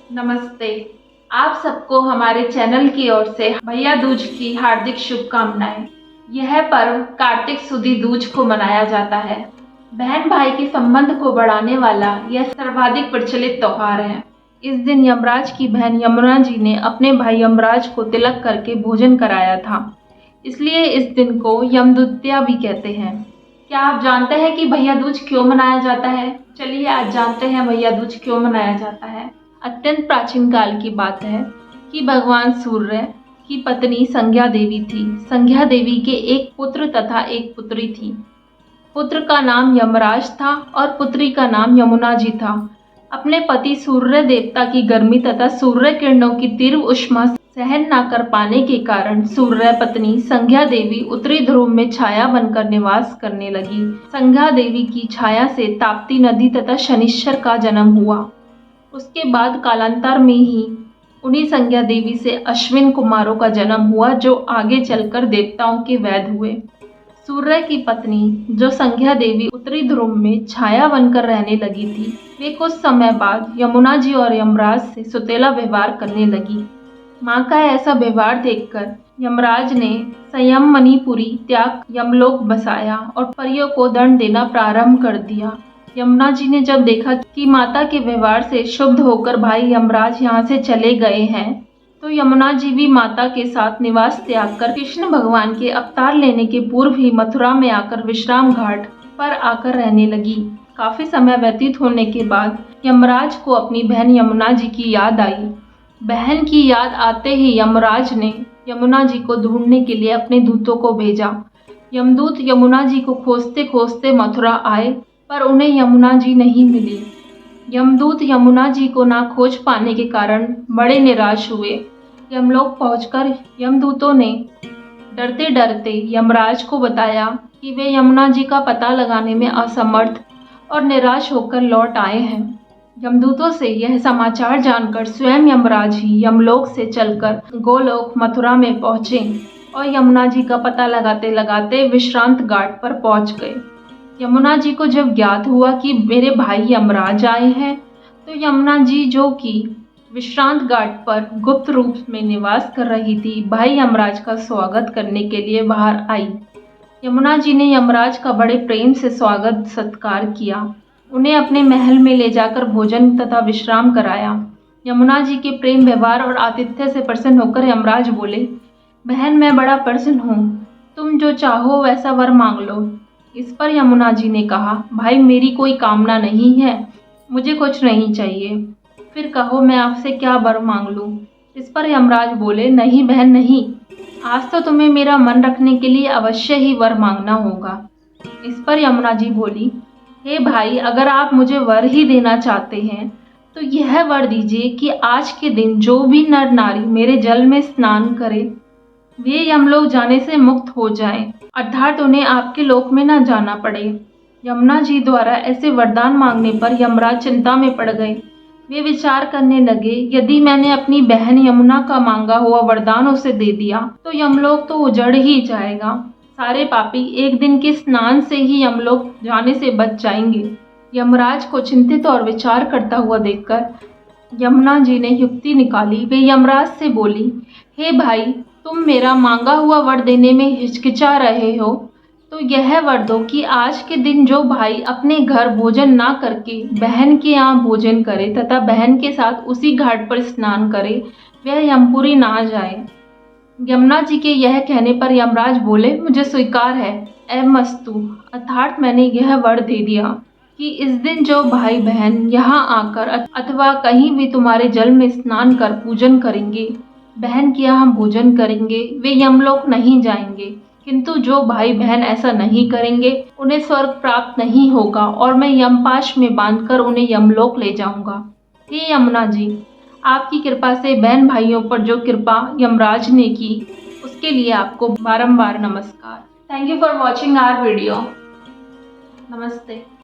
नमस्ते। आप सबको हमारे चैनल की ओर से भैया दूज की हार्दिक शुभकामनाएं। यह पर्व कार्तिक सुदी दूज को मनाया जाता है। बहन भाई के संबंध को बढ़ाने वाला यह सर्वाधिक प्रचलित त्योहार है। इस दिन यमराज की बहन यमुना जी ने अपने भाई यमराज को तिलक करके भोजन कराया था, इसलिए इस दिन को यमद्वितीया भी कहते हैं। क्या आप जानते हैं कि भैया दूज क्यों मनाया जाता है? चलिए आज जानते हैं भैया दूज क्यों मनाया जाता है। अत्यंत प्राचीन काल की बात है कि भगवान सूर्य की पत्नी संज्ञा देवी थी। संज्ञा देवी के एक पुत्र तथा एक पुत्री थी। पुत्र का नाम यमराज था और पुत्री का नाम यमुना जी था। अपने पति सूर्य देवता की गर्मी तथा सूर्य किरणों की तीव्र उष्मा सहन न कर पाने के कारण सूर्य पत्नी संज्ञा देवी उत्तरी ध्रुव में छाया बनकर निवास करने लगी। संज्ञा देवी की छाया से ताप्ती नदी तथा शनिश्चर का जन्म हुआ। उसके बाद कालांतर में ही उन्हीं संज्ञा देवी से अश्विन कुमारों का जन्म हुआ, जो आगे चलकर देवताओं के वैद हुए। सूर्य की पत्नी जो संज्ञा देवी उत्तरी ध्रुव में छाया बनकर रहने लगी थी, वे कुछ समय बाद यमुना जी और यमराज से सुतेला व्यवहार करने लगी। माँ का ऐसा व्यवहार देखकर यमराज ने संयम मणिपुरी त्याग यमलोक बसाया और परियों को दंड देना प्रारंभ कर दिया। यमुना जी ने जब देखा कि माता के व्यवहार से क्षुब्ध होकर भाई यमराज यहाँ से चले गए हैं, तो यमुना जी भी माता के साथ निवास त्याग कर कृष्ण भगवान के अवतार लेने के पूर्व ही मथुरा में आकर विश्राम घाट पर आकर रहने लगी। काफी समय व्यतीत होने के बाद यमराज को अपनी बहन यमुना जी की याद आई। बहन की याद आते ही यमराज ने यमुना जी को ढूंढने के लिए अपने दूतों को भेजा। यमदूत यमुना जी को खोजते खोजते मथुरा आए, पर उन्हें यमुना जी नहीं मिली। यमदूत यमुना जी को ना खोज पाने के कारण बड़े निराश हुए। यमलोक पहुंचकर यमदूतों ने डरते डरते यमराज को बताया कि वे यमुना जी का पता लगाने में असमर्थ और निराश होकर लौट आए हैं। यमदूतों से यह समाचार जानकर स्वयं यमराज ही यमलोक से चलकर गोलोक मथुरा में पहुंचे और यमुना जी का पता लगाते लगाते विश्रांत घाट पर पहुंच गए। यमुना जी को जब ज्ञात हुआ कि मेरे भाई यमराज आए हैं, तो यमुना जी जो कि विश्रांत घाट पर गुप्त रूप में निवास कर रही थी, भाई यमराज का स्वागत करने के लिए बाहर आई। यमुना जी ने यमराज का बड़े प्रेम से स्वागत सत्कार किया। उन्हें अपने महल में ले जाकर भोजन तथा विश्राम कराया। यमुना जी के प्रेम व्यवहार और आतिथ्य से प्रसन्न होकर यमराज बोले, बहन मैं बड़ा प्रसन्न हूँ, तुम जो चाहो वैसा वर मांग लो। इस पर यमुना जी ने कहा, भाई मेरी कोई कामना नहीं है, मुझे कुछ नहीं चाहिए, फिर कहो मैं आपसे क्या वर मांग लूं। इस पर यमराज बोले, नहीं बहन नहीं, आज तो तुम्हें मेरा मन रखने के लिए अवश्य ही वर मांगना होगा। इस पर यमुना जी बोली, हे भाई अगर आप मुझे वर ही देना चाहते हैं तो यह वर दीजिए कि आज के दिन जो भी नर नारी मेरे जल में स्नान करे वे यमलोक जाने से मुक्त हो जाएं, अर्थात उन्हें आपके लोक में न जाना पड़े। यमुना जी द्वारा ऐसे वरदान मांगने पर यमराज चिंता में पड़ गए। वे विचार करने लगे, यदि मैंने अपनी बहन यमुना का मांगा हुआ वरदान उसे दे दिया तो यमलोक तो उजड़ ही जाएगा। सारे पापी एक दिन के स्नान से ही यमलोक जाने से बच जाएंगे। यमराज को चिंतित और विचार करता हुआ देखकर यमुना जी ने युक्ति निकाली। वे यमराज से बोली, हे भाई तुम मेरा मांगा हुआ वर देने में हिचकिचा रहे हो, तो यह वर दो कि आज के दिन जो भाई अपने घर भोजन ना करके बहन के यहाँ भोजन करे तथा बहन के साथ उसी घाट पर स्नान करे, वह यमपुरी ना जाए। यमुना जी के यह कहने पर यमराज बोले, मुझे स्वीकार है, एवमस्तु, अर्थात मैंने यह वर दे दिया कि इस दिन जो भाई बहन यहाँ आकर अथवा कहीं भी तुम्हारे जल में स्नान कर पूजन करेंगे, बहन के यहाँ भोजन करेंगे, वे यमलोक नहीं जाएंगे। किंतु जो भाई बहन ऐसा नहीं करेंगे उन्हें स्वर्ग प्राप्त नहीं होगा और मैं यमपाश में बांधकर उन्हें यमलोक ले जाऊंगा। हे यमुना जी, आपकी कृपा से बहन भाइयों पर जो कृपा यमराज ने की उसके लिए आपको बारंबार नमस्कार। Thank you for watching our video. नमस्ते।